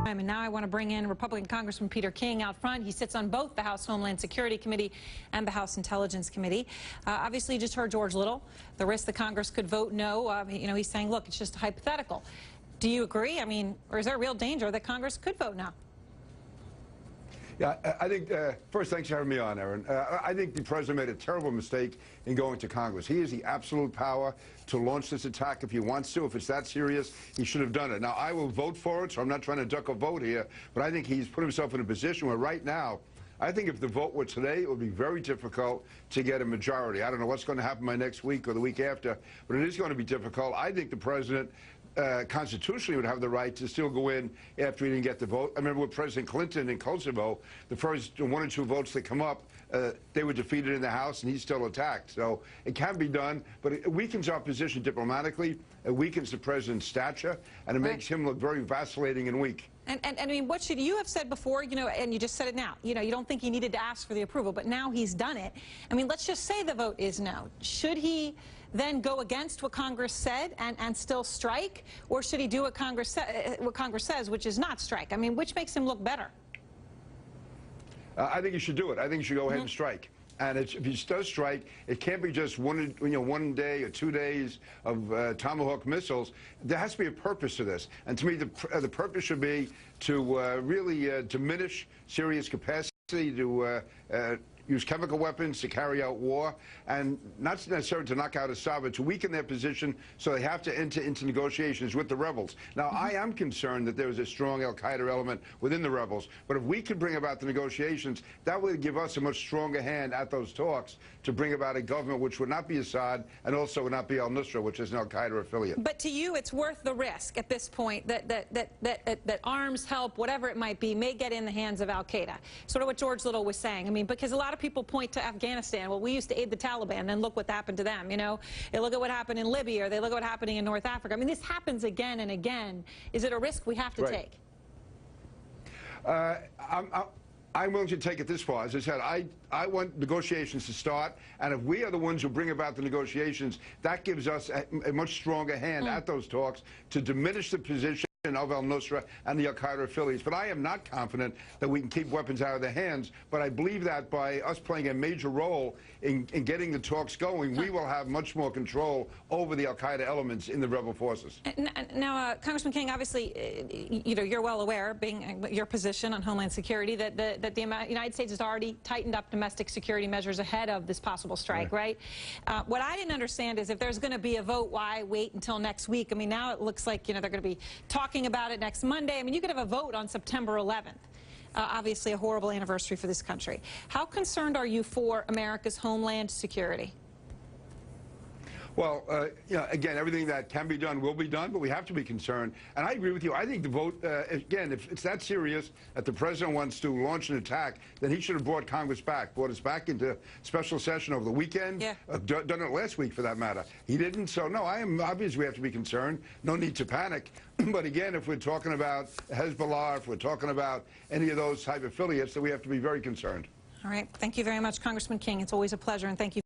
And now I want to bring in Republican Congressman Peter King out front. He sits on both the House Homeland Security Committee and the House Intelligence Committee. Obviously, you just heard George Little, the risk the Congress could vote no. He's saying, look, it's just hypothetical. Do you agree? I mean, or is there a real danger that Congress could vote no? Yeah, I think, first, thanks for having me on, Erin. I think the president made a terrible mistake in going to Congress. He has the absolute power to launch this attack if he wants to. If it's that serious, he should have done it. Now, I will vote for it, so I'm not trying to duck a vote here, but I think he's put himself in a position where right now, I think if the vote were today, it would be very difficult to get a majority. I don't know what's going to happen by next week or the week after, but it is going to be difficult. I think the president constitutionally would have the right to still go in after he didn't get the vote. I remember with President Clinton in Kosovo, the first 1 or 2 votes that come up, they were defeated in the House, and he's still attacked. So it can be done, but it weakens our position diplomatically, it weakens the president's stature, and it makes him look very vacillating and weak. And I mean, what should you have said before, and you just said it now, you don't think he needed to ask for the approval, but now he's done it. I mean, let's just say the vote is no. Should he then go against what Congress said and still strike, or should he do what Congress says, which is not strike? I mean, which makes him look better? I think he should do it. I think he should go ahead and strike. And if he does strike, it can't be just one day or 2 days of Tomahawk missiles. There has to be a purpose to this. And to me, the purpose should be to really diminish Syria's capacity to use chemical weapons to carry out war, and not necessarily to knock out Assad, but to weaken their position so they have to enter into negotiations with the rebels. Now, I am concerned that there is a strong al-Qaeda element within the rebels, but if we could bring about the negotiations, that would give us a much stronger hand at those talks to bring about a government which would not be Assad and also would not be al-Nusra, which is an al-Qaeda affiliate. But to you, it's worth the risk at this point that arms, help, whatever it might be, may get in the hands of al-Qaeda. Sort of what George Little was saying. I mean, because a lot of people point to Afghanistan. Well, we used to aid the Taliban, and look what happened to them. They look at what happened in Libya, or they look at what's happening in North Africa. I mean, this happens again and again. Is it a risk we have to take? I'm willing to take it this far. As I said, I want negotiations to start, and if we are the ones who bring about the negotiations, that gives us a much stronger hand at those talks to diminish the position of al-Nusra and the al-Qaeda affiliates. But I am not confident that we can keep weapons out of their hands. But I believe that by us playing a major role in getting the talks going, we will have much more control over the al-Qaeda elements in the rebel forces. Now, Congressman King, obviously, you're well aware, being your position on Homeland Security, that the United States has already tightened up domestic security measures ahead of this possible strike, right? What I didn't understand is if there's going to be a vote, why wait until next week? I mean, now it looks like, they're going to be talking about it next Monday. I mean, you could have a vote on September 11th. Obviously a horrible anniversary for this country. How concerned are you for America's homeland security? Well, again, everything that can be done will be done, but we have to be concerned. And I agree with you. I think the vote, again, if it's that serious that the president wants to launch an attack, then he should have brought Congress back, brought us back into special session over the weekend, done it last week for that matter. He didn't. So, no, obviously we have to be concerned. No need to panic. But again, if we're talking about Hezbollah, if we're talking about any of those type of affiliates, then we have to be very concerned. All right. Thank you very much, Congressman King. It's always a pleasure, and thank you.